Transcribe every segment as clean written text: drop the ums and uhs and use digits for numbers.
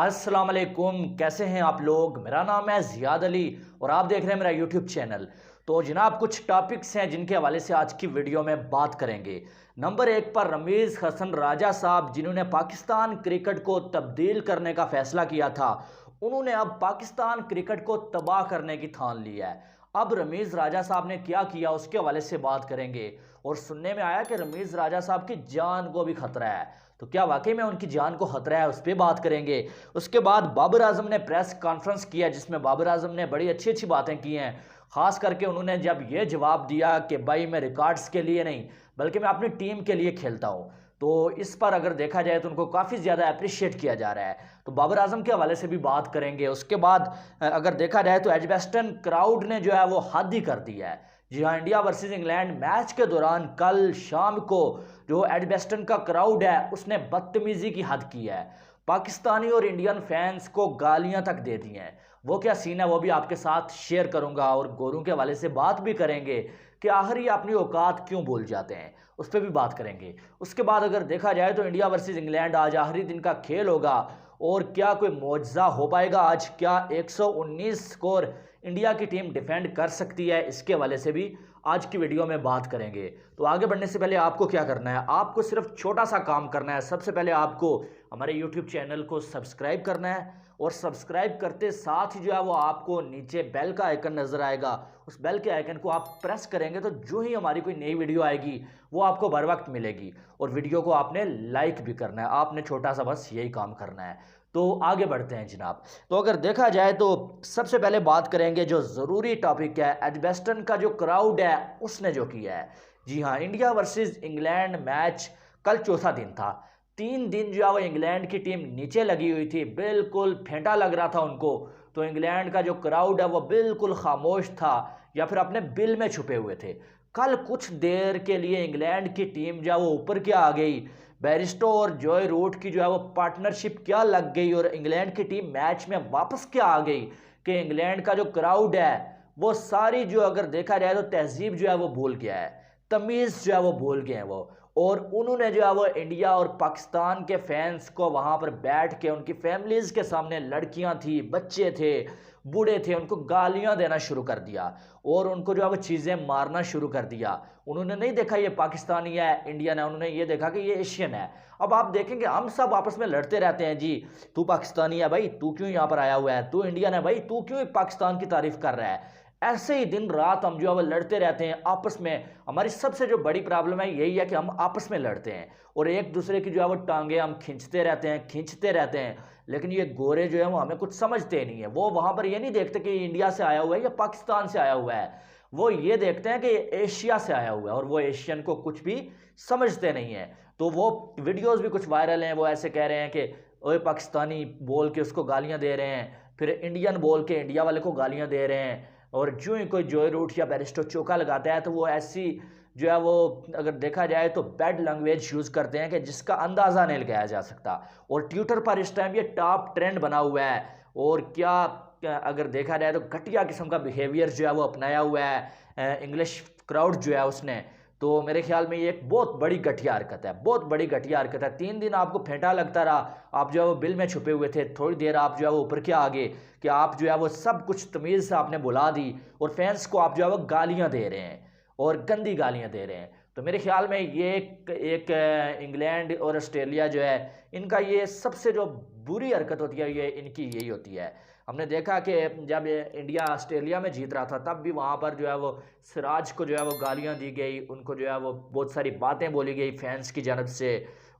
अस्सलाम वालेकुम, कैसे हैं आप लोग। मेरा नाम है ज़ियाद अली और आप देख रहे हैं मेरा यूट्यूब चैनल। तो जनाब कुछ टॉपिक्स हैं जिनके हवाले से आज की वीडियो में बात करेंगे। नंबर एक पर रमीज़ हसन राजा साहब, जिन्होंने पाकिस्तान क्रिकेट को तब्दील करने का फैसला किया था, उन्होंने अब पाकिस्तान क्रिकेट को तबाह करने की ठान ली है। अब रमीज़ राजा साहब ने क्या किया उसके हवाले से बात करेंगे। और सुनने में आया कि रमीज़ राजा साहब की जान को भी खतरा है, तो क्या वाकई में उनकी जान को खतरा है, उस पर बात करेंगे। उसके बाद बाबर आजम ने प्रेस कॉन्फ्रेंस किया जिसमें बाबर आजम ने बड़ी अच्छी अच्छी बातें की हैं। खास करके उन्होंने जब ये जवाब दिया कि भाई मैं रिकॉर्ड्स के लिए नहीं बल्कि मैं अपनी टीम के लिए खेलता हूँ, तो इस पर अगर देखा जाए तो उनको काफ़ी ज़्यादा अप्रिशिएट किया जा रहा है। तो बाबर आजम के हवाले से भी बात करेंगे। उसके बाद अगर देखा जाए तो एजबेस्टन क्राउड ने जो है वो हद ही कर दिया है। जी हाँ, इंडिया वर्सेस इंग्लैंड मैच के दौरान कल शाम को जो एडबेस्टन का क्राउड है उसने बदतमीजी की हद की है। पाकिस्तानी और इंडियन फैंस को गालियां तक दे दी हैं। वो क्या सीन है वो भी आपके साथ शेयर करूंगा और गोरों के हवाले से बात भी करेंगे कि आखिर ये अपनी औकात क्यों भूल जाते हैं, उस पर भी बात करेंगे। उसके बाद अगर देखा जाए तो इंडिया वर्सेस इंग्लैंड आज आखिरी दिन का खेल होगा और क्या कोई मौजज़ा हो पाएगा आज, क्या 119 स्कोर इंडिया की टीम डिफेंड कर सकती है, इसके हवाले से भी आज की वीडियो में बात करेंगे। तो आगे बढ़ने से पहले आपको क्या करना है, आपको सिर्फ छोटा सा काम करना है। सबसे पहले आपको हमारे यूट्यूब चैनल को सब्सक्राइब करना है और सब्सक्राइब करते साथ ही जो है वो आपको नीचे बेल का आइकन नजर आएगा, उस बेल के आइकन को आप प्रेस करेंगे तो जो ही हमारी कोई नई वीडियो आएगी वो आपको बर वक्त मिलेगी। और वीडियो को आपने लाइक भी करना है, आपने छोटा सा बस यही काम करना है। तो आगे बढ़ते हैं जनाब। तो अगर देखा जाए तो सबसे पहले बात करेंगे जो ज़रूरी टॉपिक है, एजबेस्टन का जो क्राउड है उसने जो किया है। जी हाँ, इंडिया वर्सेस इंग्लैंड मैच कल चौथा दिन था। 3 दिन जो है वो इंग्लैंड की टीम नीचे लगी हुई थी, बिल्कुल फेंटा लग रहा था उनको। तो इंग्लैंड का जो क्राउड है वो बिल्कुल खामोश था या फिर अपने बिल में छुपे हुए थे। कल कुछ देर के लिए इंग्लैंड की टीम जो है वो ऊपर क्या आ गई, बैरिस्टो और जॉय रूट की जो है वो पार्टनरशिप क्या लग गई और इंग्लैंड की टीम मैच में वापस क्या आ गई कि इंग्लैंड का जो क्राउड है वो सारी जो अगर देखा जाए तो तहजीब जो है वो भूल गया है, तमीज़ जो है वो भूल गए हैं वो। और उन्होंने जो है वो इंडिया और पाकिस्तान के फैंस को वहाँ पर बैठ के उनकी फैमिलीज़ के सामने, लड़कियाँ थी, बच्चे थे, बूढ़े थे, उनको गालियाँ देना शुरू कर दिया और उनको जो है वो चीज़ें मारना शुरू कर दिया। उन्होंने नहीं देखा ये पाकिस्तानी है, इंडियन है, उन्होंने ये देखा कि ये एशियन है। अब आप देखेंगे हम सब आपस में लड़ते रहते हैं जी, तू पाकिस्तानी है भाई, तू क्यों यहाँ पर आया हुआ है, तू इंडियन है भाई, तू क्यों पाकिस्तान की तारीफ कर रहा है। ऐसे ही दिन रात हम जो है वो लड़ते रहते हैं आपस में। हमारी सबसे जो बड़ी प्रॉब्लम है यही है कि हम आपस में लड़ते हैं और एक दूसरे की जो है वो टांगे हम खींचते रहते हैं। लेकिन ये गोरे जो है वो हमें कुछ समझते नहीं है। वो वहां पर ये नहीं देखते कि इंडिया से आया हुआ है या पाकिस्तान से आया हुआ है, वो ये देखते हैं कि एशिया से आया हुआ है और वो एशियन को कुछ भी समझते नहीं है। तो वो वीडियोस भी कुछ वायरल हैं, वो ऐसे कह रहे हैं कि ओए पाकिस्तानी बोल के उसको गालियां दे रहे हैं, फिर इंडियन बोल के इंडिया वाले को गालियां दे रहे हैं। और जो ही कोई जॉय रूट या बैरिस्टो चौका लगाता है तो वो ऐसी जो है वो अगर देखा जाए तो बैड लैंग्वेज यूज़ करते हैं कि जिसका अंदाज़ा नहीं लगाया जा सकता। और ट्विटर पर इस टाइम ये टॉप ट्रेंड बना हुआ है। और क्या अगर देखा जाए तो घटिया किस्म का बिहेवियर जो है वो अपनाया हुआ है इंग्लिश क्राउड जो है उसने। तो मेरे ख्याल में ये एक बहुत बड़ी घटिया हरकत है, बहुत बड़ी घटिया हरकत है। 3 दिन आपको फेंटा लगता रहा, आप जो है वो बिल में छुपे हुए थे, थोड़ी देर आप जो है वो ऊपर क्या आ गए कि आप जो है वो सब कुछ तमीज़ से आपने बुला दी और फैंस को आप जो है वो गालियां दे रहे हैं और गंदी गालियां दे रहे हैं। तो मेरे ख्याल में ये एक इंग्लैंड और ऑस्ट्रेलिया जो है इनका ये सबसे जो बुरी हरकत होती है ये इनकी यही होती है। हमने देखा कि जब इंडिया ऑस्ट्रेलिया में जीत रहा था तब भी वहाँ पर जो है वो सिराज को जो है वो गालियाँ दी गई, उनको जो है वो बहुत सारी बातें बोली गई फैंस की जानब से,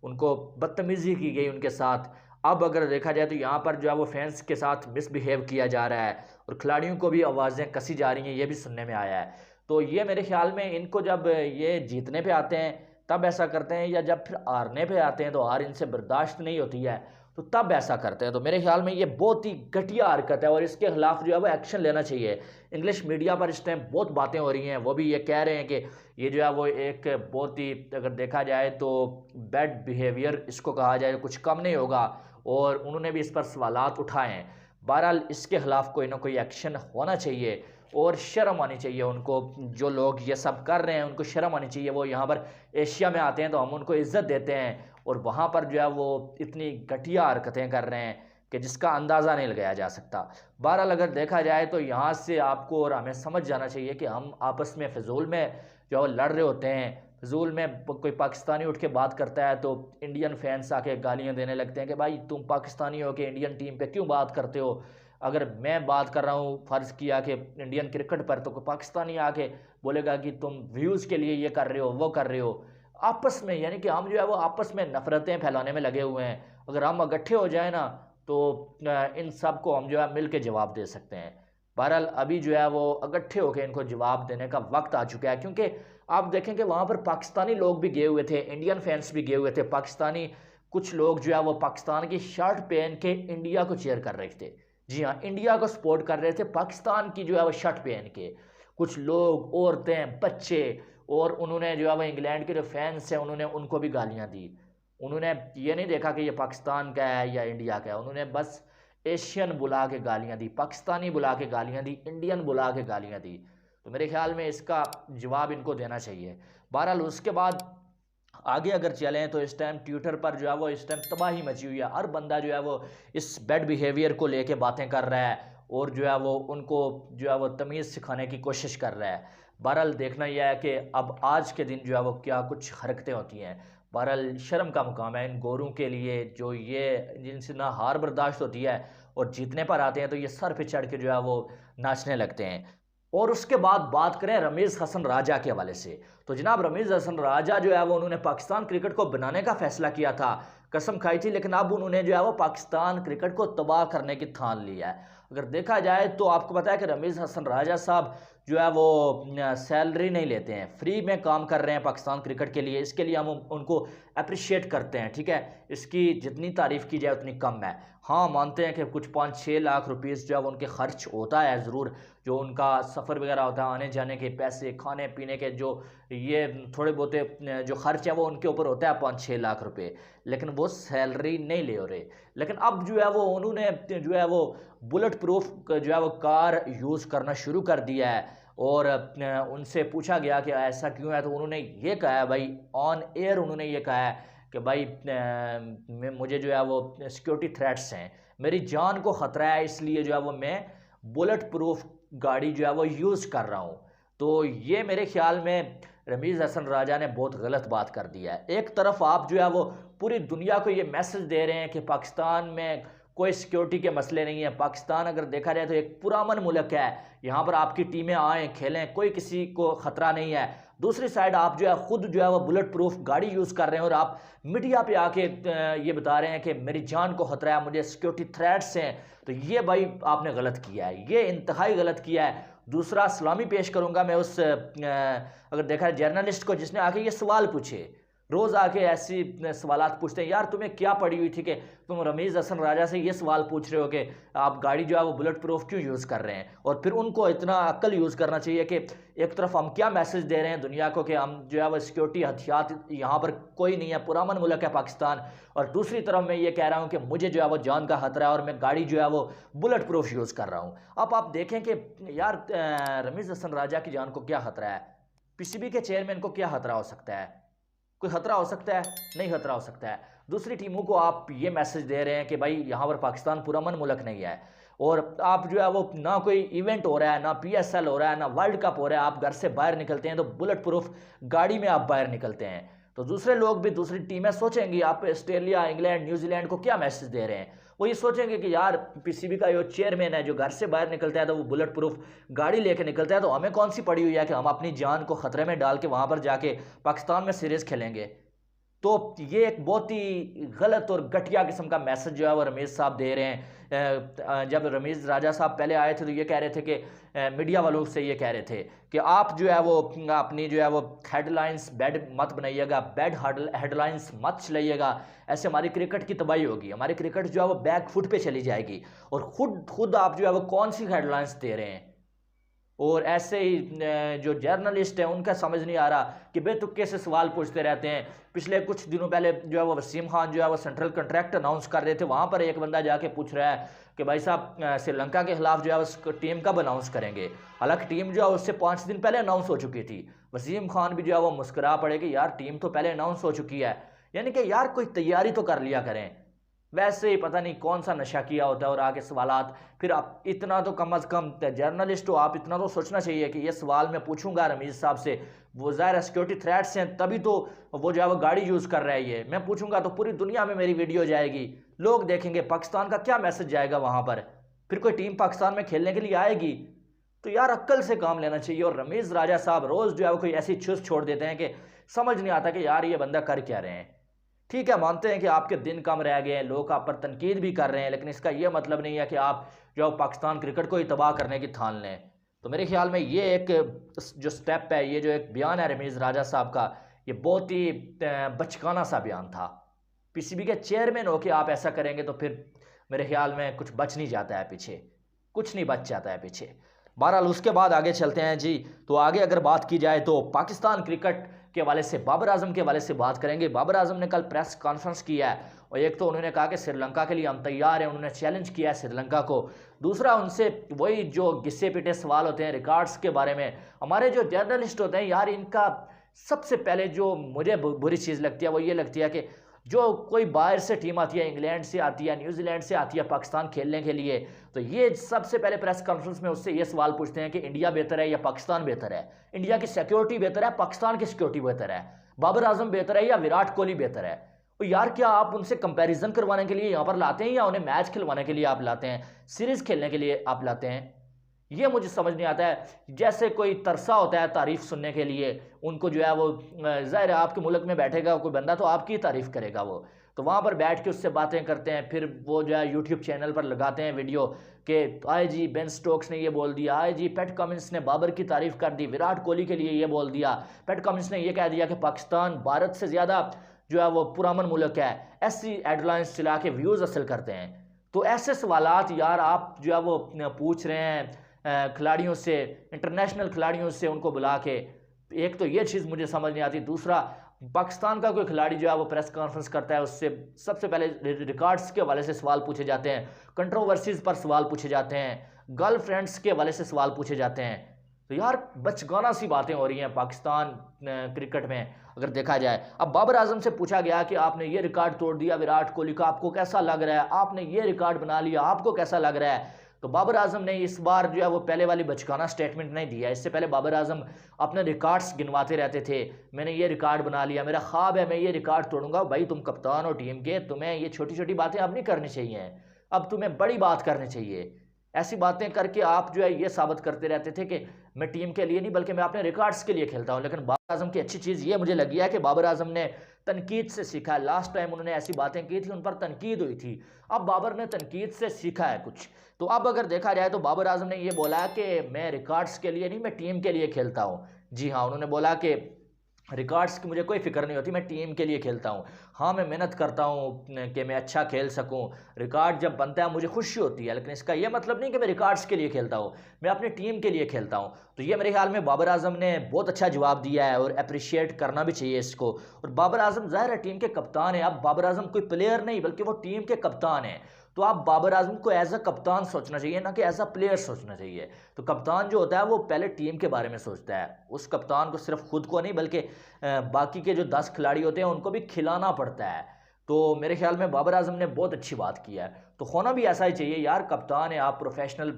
उनको बदतमीज़ी की गई उनके साथ। अब अगर देखा जाए तो यहाँ पर जो है वो फैंस के साथ मिसबिहेव किया जा रहा है और खिलाड़ियों को भी आवाज़ें कसी जा रही हैं, ये भी सुनने में आया है। तो ये मेरे ख्याल में इनको जब ये जीतने पे आते हैं तब ऐसा करते हैं, या जब फिर हारने पे आते हैं तो हार इनसे बर्दाश्त नहीं होती है तो तब ऐसा करते हैं। तो मेरे ख्याल में ये बहुत ही घटिया हरकत है और इसके खिलाफ जो है वो एक्शन लेना चाहिए। इंग्लिश मीडिया पर इस टाइम बहुत बातें हो रही हैं, वो भी ये कह रहे हैं कि ये जो है वो एक बहुत ही अगर देखा जाए तो बैड बिहेवियर इसको कहा जाए, कुछ कम नहीं होगा। और उन्होंने भी इस पर सवालात उठाए हैं। बहरहाल इसके खिलाफ कोई ना कोई एक्शन होना चाहिए और शर्म आनी चाहिए उनको। जो लोग ये सब कर रहे हैं उनको शर्म आनी चाहिए। वो यहाँ पर एशिया में आते हैं तो हम उनको इज्जत देते हैं और वहाँ पर जो है वो इतनी घटिया हरकतें कर रहे हैं कि जिसका अंदाज़ा नहीं लगाया जा सकता। बहरहाल अगर देखा जाए तो यहाँ से आपको और हमें समझ जाना चाहिए कि हम आपस में फ़िजूल में जो लड़ रहे होते हैं, फ़िजूल में कोई पाकिस्तानी उठ के बात करता है तो इंडियन फैंस आके गालियाँ देने लगते हैं कि भाई तुम पाकिस्तानी हो के इंडियन टीम पे क्यों बात करते हो। अगर मैं बात कर रहा हूँ फ़र्ज़ किया कि इंडियन क्रिकेट पर, तो कोई पाकिस्तानी आके बोलेगा कि तुम व्यूज़ के लिए ये कर रहे हो, वो कर रहे हो। आपस में यानी कि हम जो है वो आपस में नफ़रतें फैलाने में लगे हुए हैं। अगर हम इकट्ठे हो जाए ना तो इन सब को हम जो है मिल के जवाब दे सकते हैं। बहरहाल अभी जो है वो इकट्ठे होकर इनको जवाब देने का वक्त आ चुका है, क्योंकि आप देखें कि वहाँ पर पाकिस्तानी लोग भी गए हुए थे, इंडियन फैंस भी गए हुए थे। पाकिस्तानी कुछ लोग जो है वो पाकिस्तान की शर्ट पहन के इंडिया को चीयर कर रहे थे। जी हाँ, इंडिया को सपोर्ट कर रहे थे पाकिस्तान की जो है वो शर्ट पहन के। कुछ लोग, औरतें, बच्चे, और उन्होंने जो है वो इंग्लैंड के जो फैंस हैं उन्होंने उनको भी गालियाँ दी। उन्होंने ये नहीं देखा कि ये पाकिस्तान का है या इंडिया का है, उन्होंने बस एशियन बुला के गालियाँ दी, पाकिस्तानी बुला के गालियाँ दी, इंडियन बुला के गालियाँ दी। तो मेरे ख्याल में इसका जवाब इनको देना चाहिए। बहरहाल उसके बाद आगे अगर चलें तो इस टाइम ट्विटर पर जो है वो इस टाइम तबाही मची हुई है। हर बंदा जो है वो इस बैड बिहेवियर को लेके बातें कर रहा है और जो है वो उनको जो है वो तमीज़ सिखाने की कोशिश कर रहा है। बहरहाल देखना यह है कि अब आज के दिन जो है वो क्या कुछ हरकतें होती हैं। बहरहाल शर्म का मुकाम है इन गोरों के लिए, जो ये जिनसे ना हार बर्दाश्त होती है और जीतने पर आते हैं तो ये सर पे चढ़ के जो है वो नाचने लगते हैं। और उसके बाद बात करें रमीज़ हसन राजा के हवाले से, तो जनाब रमीज़ हसन राजा जो है वो उन्होंने पाकिस्तान क्रिकेट को बनाने का फैसला किया था, कसम खाई थी, लेकिन अब उन्होंने जो है वो पाकिस्तान क्रिकेट को तबाह करने की ठान लिया है। अगर देखा जाए तो आपको पता है कि रमीज़ हसन राजा साहब जो है वो सैलरी नहीं लेते हैं, फ्री में काम कर रहे हैं पाकिस्तान क्रिकेट के लिए। इसके लिए हम उनको अप्रिशिएट करते हैं, ठीक है। इसकी जितनी तारीफ़ की जाए उतनी कम है। हाँ, मानते हैं कि कुछ 5-6 लाख रुपीज़ जो है वो उनके खर्च होता है ज़रूर, जो उनका सफ़र वगैरह होता है, आने जाने के पैसे, खाने पीने के जो ये थोड़े बहुते जो खर्च है वो उनके ऊपर होता है 5-6 लाख रुपए, लेकिन वो सैलरी नहीं ले रहे। लेकिन अब जो है वो उन्होंने जो है वो बुलेट प्रूफ जो है वो कार यूज़ करना शुरू कर दिया है। और उनसे पूछा गया कि ऐसा क्यों है, तो उन्होंने ये कहा है भाई, ऑन एयर उन्होंने ये कहा है कि भाई मुझे जो है वो सिक्योरिटी थ्रेट्स हैं, मेरी जान को ख़तरा है, इसलिए जो है वो मैं बुलेट प्रूफ गाड़ी जो है वो यूज़ कर रहा हूँ। तो ये मेरे ख्याल में रमीज़ हसन राजा ने बहुत गलत बात कर दिया है। एक तरफ आप जो है वो पूरी दुनिया को ये मैसेज दे रहे हैं कि पाकिस्तान में कोई सिक्योरिटी के मसले नहीं है। पाकिस्तान अगर देखा जाए तो एक पुरअमन मुल्क है, यहाँ पर आपकी टीमें आएँ खेलें, कोई किसी को ख़तरा नहीं है। दूसरी साइड आप जो है ख़ुद जो है वो बुलेट प्रूफ गाड़ी यूज़ कर रहे हैं और आप मीडिया पे आके ये बता रहे हैं कि मेरी जान को ख़तरा है, मुझे सिक्योरिटी थ्रेट्स हैं। तो ये भाई आपने गलत किया है, ये इंतहाई गलत किया है। दूसरा सलामी पेश करूँगा मैं उस अगर देखा है जर्नलिस्ट को जिसने आके ये सवाल पूछे। रोज़ आके ऐसी सवालात पूछते हैं, यार तुम्हें क्या पड़ी हुई थी कि तुम रमीज़ हसन राजा से ये सवाल पूछ रहे हो कि आप गाड़ी जो है वो बुलेट प्रूफ क्यों यूज़ कर रहे हैं। और फिर उनको इतना अक्ल यूज़ करना चाहिए कि एक तरफ हम क्या मैसेज दे रहे हैं दुनिया को कि हम जो है वो सिक्योरिटी हथियार यहाँ पर कोई नहीं है, पुरअमन मुल्क है पाकिस्तान, और दूसरी तरफ मैं ये कह रहा हूँ कि मुझे जो है वो जान का खतरा है और मैं गाड़ी जो है वो बुलेट प्रूफ यूज़ कर रहा हूँ। अब आप देखें कि यार रमीज़ हसन राजा की जान को क्या खतरा है, पीसीबी के चेयरमैन को क्या खतरा हो सकता है, कोई खतरा हो सकता है? नहीं खतरा हो सकता है। दूसरी टीमों को आप ये मैसेज दे रहे हैं कि भाई यहाँ पर पाकिस्तान पुरअमन मुल्क नहीं है, और आप जो है वो ना कोई इवेंट हो रहा है, ना पीएसएल हो रहा है, ना वर्ल्ड कप हो रहा है, आप घर से बाहर निकलते हैं तो बुलेट प्रूफ गाड़ी में आप बाहर निकलते हैं। तो दूसरे लोग भी, दूसरी टीमें सोचेंगी आप ऑस्ट्रेलिया, इंग्लैंड, न्यूजीलैंड को क्या मैसेज दे रहे हैं। वो ये सोचेंगे कि यार पीसीबी का जो चेयरमैन है जो घर से बाहर निकलता है तो वो बुलेट प्रूफ गाड़ी लेके निकलता है, तो हमें कौन सी पड़ी हुई है कि हम अपनी जान को ख़तरे में डाल के वहाँ पर जाके पाकिस्तान में सीरीज़ खेलेंगे। तो ये एक बहुत ही गलत और घटिया किस्म का मैसेज जो है वो रमीज़ साहब दे रहे हैं। जब रमीज़ राजा साहब पहले आए थे तो ये कह रहे थे कि मीडिया वालों से ये कह रहे थे कि आप जो है वो अपनी जो है वो हेडलाइंस बैड मत बनाइएगा, बैड हेडलाइंस मत चलाइएगा, ऐसे हमारी क्रिकेट की तबाही होगी, हमारी क्रिकेट जो है वो बैक फुट पे चली जाएगी। और खुद आप जो है वो कौन सी हेडलाइंस दे रहे हैं। और ऐसे ही जो जर्नलिस्ट हैं उनका समझ नहीं आ रहा कि बेतुके से सवाल पूछते रहते हैं। पिछले कुछ दिनों पहले जो है वो वसीम खान जो है वो सेंट्रल कॉन्ट्रैक्ट अनाउंस कर रहे थे, वहाँ पर एक बंदा जाके पूछ रहा है कि भाई साहब श्रीलंका के खिलाफ जो है उसको टीम कब अनाउंस करेंगे। हालांकि टीम जो है उससे 5 दिन पहले अनाउंस हो चुकी थी। वसीम खान भी जो है वो मुस्कुरा पड़े कि यार टीम तो पहले अनाउंस हो चुकी है, यानी कि यार कोई तैयारी तो कर लिया करें। वैसे ही पता नहीं कौन सा नशा किया होता है और आगे सवालात। फिर आप इतना तो कम अज़ कम जर्नलिस्ट हो, आप इतना तो सोचना चाहिए कि ये सवाल मैं पूछूंगा रमीज़ साहब से, वो ज़ाहिर सिक्योरिटी थ्रेट्स हैं तभी तो वो जो है वो गाड़ी यूज़ कर रहा है, ये मैं पूछूंगा तो पूरी दुनिया में मेरी वीडियो जाएगी, लोग देखेंगे, पाकिस्तान का क्या मैसेज जाएगा वहाँ पर, फिर कोई टीम पाकिस्तान में खेलने के लिए आएगी। तो यार अक्ल से काम लेना चाहिए। और रमीज़ राजा साहब रोज़ जो है वो कोई ऐसी चुस्त छोड़ देते हैं कि समझ नहीं आता कि यार ये बंदा कर क्या रहे हैं। ठीक है, मानते हैं कि आपके दिन कम रह गए हैं, लोग आप पर तनकीद भी कर रहे हैं, लेकिन इसका यह मतलब नहीं है कि आप जो पाकिस्तान क्रिकेट को ही तबाह करने की ठान लें। तो मेरे ख्याल में ये एक जो स्टेप है, ये जो एक बयान है रमीज़ राजा साहब का, ये बहुत ही बचकाना सा बयान था। पीसीबी के चेयरमैन होकर आप ऐसा करेंगे तो फिर मेरे ख्याल में कुछ बच नहीं जाता है पीछे, कुछ नहीं बच जाता है पीछे। बहरहाल उसके बाद आगे चलते हैं जी। तो आगे अगर बात की जाए तो पाकिस्तान क्रिकेट के हवाले से बाबर आजम के हवाले से बात करेंगे। बाबर आजम ने कल प्रेस कॉन्फ्रेंस किया है और एक तो उन्होंने कहा कि श्रीलंका के लिए हम तैयार हैं, उन्होंने चैलेंज किया है श्रीलंका को। दूसरा, उनसे वही जो गिस्से पिटे सवाल होते हैं रिकॉर्ड्स के बारे में, हमारे जो जर्नलिस्ट होते हैं यार, इनका सबसे पहले जो मुझे बुरी चीज़ लगती है वो ये लगती है कि जो कोई बाहर से टीम आती है, इंग्लैंड से आती है, न्यूजीलैंड से आती है पाकिस्तान खेलने के लिए, तो ये सबसे पहले प्रेस कॉन्फ्रेंस में उससे ये सवाल पूछते हैं कि इंडिया बेहतर है या पाकिस्तान बेहतर है, इंडिया की सिक्योरिटी बेहतर है, पाकिस्तान की सिक्योरिटी बेहतर है, बाबर आजम बेहतर है या विराट कोहली बेहतर है। तो यार क्या आप उनसे कंपैरिजन करवाने के लिए यहाँ पर लाते हैं या उन्हें मैच खिलवाने के लिए आप लाते हैं, सीरीज खेलने के लिए आप लाते हैं? ये मुझे समझ नहीं आता है। जैसे कोई तरसा होता है तारीफ सुनने के लिए, उनको जो है वो ज़ाहिर है आपके मुल्क में बैठेगा कोई बंदा तो आपकी तारीफ करेगा, वो तो वहाँ पर बैठ के उससे बातें करते हैं, फिर वो जो है यूट्यूब चैनल पर लगाते हैं वीडियो कि आए जी बेन स्टोक्स ने ये बोल दिया, आए जी पैट कमिंस ने बाबर की तारीफ कर दी, विराट कोहली के लिए ये बोल दिया, पैट कमिंस ने ये कह दिया कि पाकिस्तान भारत से ज़्यादा जो है वो पुरअमन मुल्क है। ऐसी हेडलाइंस चला के व्यूज़ हासिल करते हैं। तो ऐसे सवालात यार आप जो है वो पूछ रहे हैं खिलाड़ियों से, इंटरनेशनल खिलाड़ियों से उनको बुला के, एक तो ये चीज़ मुझे समझ नहीं आती। दूसरा, पाकिस्तान का कोई खिलाड़ी जो है वो प्रेस कॉन्फ्रेंस करता है, उससे सबसे पहले रिकॉर्ड्स के हवाले से सवाल पूछे जाते हैं, कंट्रोवर्सीज पर सवाल पूछे जाते हैं, गर्लफ्रेंड्स के हवाले से सवाल पूछे जाते हैं। तो यार बचगाना सी बातें हो रही हैं पाकिस्तान क्रिकेट में अगर देखा जाए। अब बाबर आजम से पूछा गया कि आपने ये रिकॉर्ड तोड़ दिया विराट कोहली का, आपको कैसा लग रहा है, आपने ये रिकॉर्ड बना लिया, आपको कैसा लग रहा है? तो बाबर आजम ने इस बार जो है वो पहले वाली बचकाना स्टेटमेंट नहीं दिया। इससे पहले बाबर आजम अपने रिकॉर्ड्स गिनवाते रहते थे, मैंने ये रिकॉर्ड बना लिया, मेरा ख्वाब है मैं ये रिकॉर्ड तोड़ूंगा। भाई तुम कप्तान हो टीम के, तुम्हें ये छोटी छोटी बातें अब नहीं करनी चाहिए, अब तुम्हें बड़ी बात करनी चाहिए। ऐसी बातें करके आप जो है ये साबित करते रहते थे कि मैं टीम के लिए नहीं बल्कि मैं अपने रिकॉर्ड्स के लिए खेलता हूँ। लेकिन बाबर आजम की अच्छी चीज़ ये मुझे लगी है कि बाबर आजम ने तनकीद से सीखा है। लास्ट टाइम उन्होंने ऐसी बातें की थी, उन पर तनकीद हुई थी, अब बाबर ने तनकीद से सीखा है कुछ। तो अब अगर देखा जाए तो बाबर आजम ने ये बोला कि मैं रिकॉर्ड्स के लिए नहीं, मैं टीम के लिए खेलता हूँ। जी हाँ, उन्होंने बोला कि रिकॉर्ड्स की मुझे कोई फिक्र नहीं होती, मैं टीम के लिए खेलता हूँ। हाँ, मैं मेहनत करता हूँ कि मैं अच्छा खेल सकूँ, रिकॉर्ड जब बनता है मुझे खुशी होती है, लेकिन इसका यह मतलब नहीं कि मैं रिकॉर्ड्स के लिए खेलता हूँ, मैं अपनी टीम के लिए खेलता हूँ। तो ये मेरे ख्याल में बाबर आजम ने बहुत अच्छा जवाब दिया है और अप्रिशिएट करना भी चाहिए इसको। और बाबर आजम ज़ाहिर है टीम के कप्तान है, अब बाबर आजम कोई प्लेयर नहीं बल्कि वो टीम के कप्तान है। तो आप बाबर आजम को एज अ कप्तान सोचना चाहिए, ना कि एज अ प्लेयर सोचना चाहिए। तो कप्तान जो होता है वो पहले टीम के बारे में सोचता है, उस कप्तान को सिर्फ खुद को नहीं बल्कि बाकी के जो 10 खिलाड़ी होते हैं उनको भी खिलाना पड़ता है। तो मेरे ख्याल में बाबर आजम ने बहुत अच्छी बात की है। तो होना भी ऐसा ही चाहिए यार, कप्तान है आप, प्रोफेशनल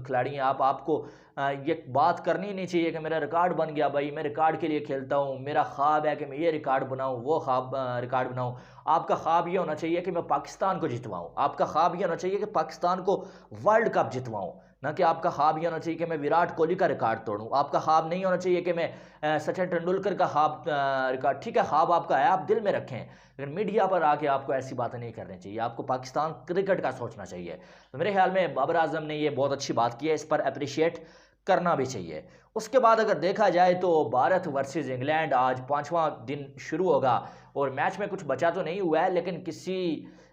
खिलाड़ी हैं आप, आपको ये बात करनी नहीं चाहिए कि मेरा रिकॉर्ड बन गया, भाई मैं रिकॉर्ड के लिए खेलता हूँ, मेरा ख्वाब है कि मैं ये रिकॉर्ड बनाऊँ, वो ख्वाब रिकॉर्ड बनाऊँ। आपका ख्वाब ये होना चाहिए कि मैं पाकिस्तान को जितवाऊँ, आपका ख्वाब ये होना चाहिए कि पाकिस्तान को वर्ल्ड कप जितवाऊँ, ना कि आपका ख्वाब ये होना चाहिए कि मैं विराट कोहली का रिकॉर्ड तोड़ूं। आपका ख्वाब नहीं होना चाहिए कि मैं सचिन तेंदुलकर का ख्वाब रिकॉर्ड, ठीक है ख्वाब आपका है, आप दिल में रखें, लेकिन मीडिया पर आके आपको ऐसी बातें नहीं करनी चाहिए, आपको पाकिस्तान क्रिकेट का सोचना चाहिए। तो मेरे ख्याल में बाबर आजम ने ये बहुत अच्छी बात की है, इस पर अप्रिशिएट करना भी चाहिए। उसके बाद अगर देखा जाए तो भारत वर्सेस इंग्लैंड आज 5वां दिन शुरू होगा और मैच में कुछ बचा तो नहीं हुआ है, लेकिन किसी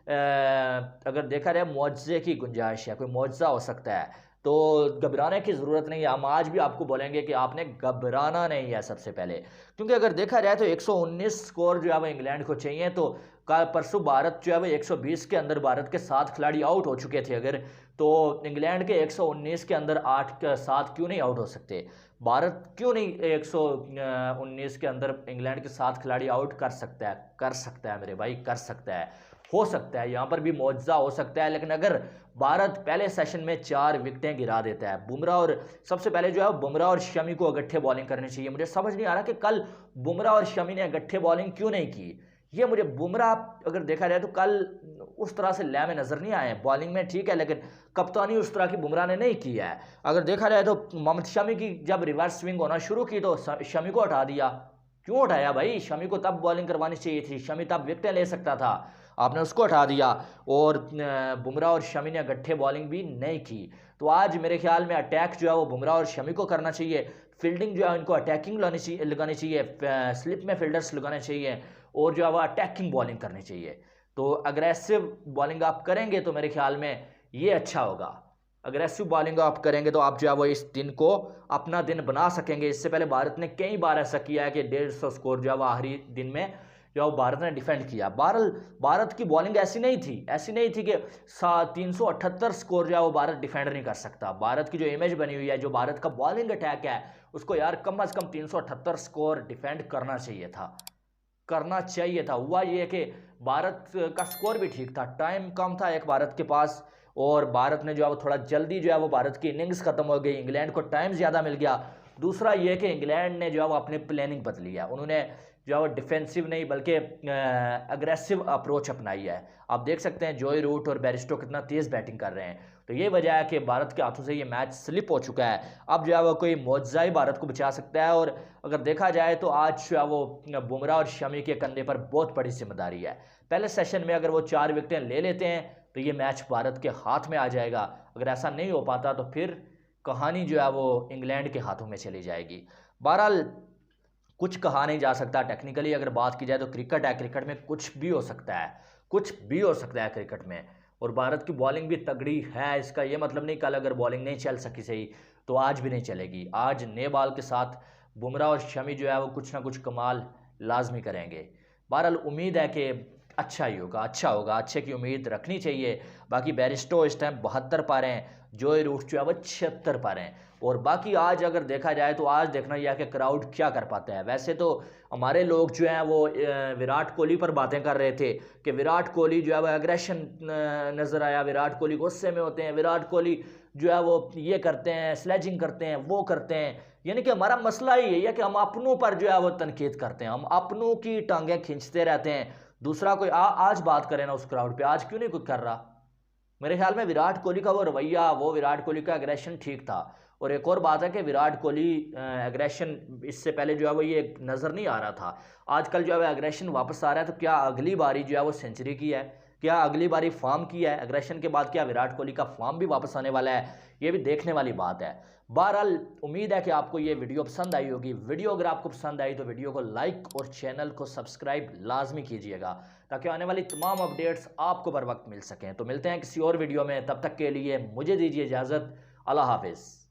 अगर देखा जाए मुआवजे की गुंजाइश है, कोई मुआवजा हो सकता है, तो घबराने की ज़रूरत नहीं है। हम आज भी आपको बोलेंगे कि आपने घबराना नहीं है सबसे पहले, क्योंकि अगर देखा जाए तो 119 स्कोर जो है वो इंग्लैंड को चाहिए। तो कल परसों भारत जो है वो 120 के अंदर भारत के 7 खिलाड़ी आउट हो चुके थे, अगर तो इंग्लैंड के 119 के अंदर 8-7 क्यों नहीं आउट हो सकते? भारत क्यों नहीं 119 के अंदर इंग्लैंड के 7 खिलाड़ी आउट कर सकता है? कर सकता है मेरे भाई, कर सकता है। हो सकता है, यहाँ पर भी मौजज़ा हो सकता है। लेकिन अगर भारत पहले सेशन में 4 विकेटें गिरा देता है, बुमराह और सबसे पहले जो है बुमराह और शमी को इकट्ठे बॉलिंग करनी चाहिए। मुझे समझ नहीं आ रहा कि कल बुमराह और शमी ने इकट्ठे बॉलिंग क्यों नहीं की। ये मुझे बुमराह अगर देखा जाए तो कल उस तरह से लय में नज़र नहीं आए। बॉलिंग में ठीक है, लेकिन कप्तानी उस तरह की बुमराह ने नहीं की है। अगर देखा जाए तो मोहम्मद शमी की जब रिवर्स स्विंग होना शुरू की तो शमी को हटा दिया। क्यों हटाया भाई? शमी को तब बॉलिंग करवानी चाहिए थी, शमी तब विकेटें ले सकता था, आपने उसको हटा दिया। और बुमराह और शमी ने इकट्ठे बॉलिंग भी नहीं की। तो आज मेरे ख्याल में अटैक जो है वो बुमराह और शमी को करना चाहिए। फील्डिंग जो है उनको अटैकिंग लगानी चाहिए, स्लिप में फील्डर्स लगाने चाहिए और जो है वो अटैकिंग बॉलिंग करनी चाहिए। तो अग्रेसिव बॉलिंग आप करेंगे तो मेरे ख्याल में ये अच्छा होगा। अग्रेसिव बॉलिंग आप करेंगे तो आप जो है वो इस दिन को अपना दिन बना सकेंगे। इससे पहले भारत ने कई बार ऐसा किया है कि 150 स्कोर जो है वो आखिरी दिन में जो भारत ने डिफेंड किया। भारत की बॉलिंग ऐसी नहीं थी कि 378 स्कोर जो है वो भारत डिफेंड नहीं कर सकता। भारत की जो इमेज बनी हुई है, जो भारत का बॉलिंग अटैक है, उसको यार कम से कम 378 स्कोर डिफेंड करना चाहिए था। हुआ ये कि भारत का स्कोर भी ठीक था, टाइम कम था एक भारत के पास, और भारत ने जो है वो थोड़ा जल्दी जो है वो भारत की इनिंग्स खत्म हो गई, इंग्लैंड को टाइम ज़्यादा मिल गया। दूसरा ये कि इंग्लैंड ने जो है वो अपनी प्लानिंग बदली है, उन्होंने जो है वो डिफेंसिव नहीं बल्कि अग्रेसिव अप्रोच अपनाई है। आप देख सकते हैं जोई रूट और बैरिस्टो कितना तेज़ बैटिंग कर रहे हैं। तो ये वजह है कि भारत के हाथों से ये मैच स्लिप हो चुका है। अब जो है वो कोई मौजज़ा ही भारत को बचा सकता है। और अगर देखा जाए तो आज जो है वो बुमराह और शमी के कंधे पर बहुत बड़ी जिम्मेदारी है। पहले सेशन में अगर वो 4 विकेटें ले लेते हैं तो ये मैच भारत के हाथ में आ जाएगा। अगर ऐसा नहीं हो पाता तो फिर कहानी जो है वो इंग्लैंड के हाथों में चली जाएगी। बहरहाल कुछ कहा नहीं जा सकता। टेक्निकली अगर बात की जाए तो क्रिकेट है, क्रिकेट में कुछ भी हो सकता है क्रिकेट में। और भारत की बॉलिंग भी तगड़ी है, इसका ये मतलब नहीं कल अगर बॉलिंग नहीं चल सकी सही तो आज भी नहीं चलेगी। आज नए बॉल के साथ बुमराह और शमी जो है वो कुछ ना कुछ कमाल लाजमी करेंगे। बहरहाल उम्मीद है कि अच्छा होगा, अच्छे की उम्मीद रखनी चाहिए। बाकी बैरिस्टो इस टाइम 72 पा रहे हैं, जोई रूट जो है वो 76 पा रहे हैं। और बाकी आज अगर देखा जाए तो आज देखना यह कि क्राउड क्या कर पाता है। वैसे तो हमारे लोग जो हैं वो विराट कोहली पर बातें कर रहे थे कि विराट कोहली जो है वो एग्रेशन नज़र आया, विराट कोहली गुस्से में होते हैं, विराट कोहली जो है वो ये करते हैं, स्लेजिंग करते हैं, वो करते हैं। यानी कि हमारा मसला ही है कि हम अपनों पर जो है वो तनकीद करते हैं, हम अपनों की टांगें खींचते रहते हैं। दूसरा कोई आज बात करे ना उस क्राउड पे, आज क्यों नहीं कोई कर रहा? मेरे ख्याल में विराट कोहली का वो रवैया, वो विराट कोहली का एग्रेशन ठीक था। और एक और बात है कि विराट कोहली एग्रेशन इससे पहले जो है वो ये नज़र नहीं आ रहा था, आजकल जो है एग्रेशन वापस आ रहा है। तो क्या अगली बारी जो है वो सेंचुरी की है, क्या अगली बारी फॉर्म की है एग्रेशन के बाद, क्या विराट कोहली का फॉर्म भी वापस आने वाला है? ये भी देखने वाली बात है। बहरहाल उम्मीद है कि आपको ये वीडियो पसंद आई होगी। वीडियो अगर आपको पसंद आई तो वीडियो को लाइक और चैनल को सब्सक्राइब लाजमी कीजिएगा ताकि आने वाली तमाम अपडेट्स आपको बर वक्त मिल सकें। तो मिलते हैं किसी और वीडियो में, तब तक के लिए मुझे दीजिए इजाज़त। अल्लाह हाफिज़।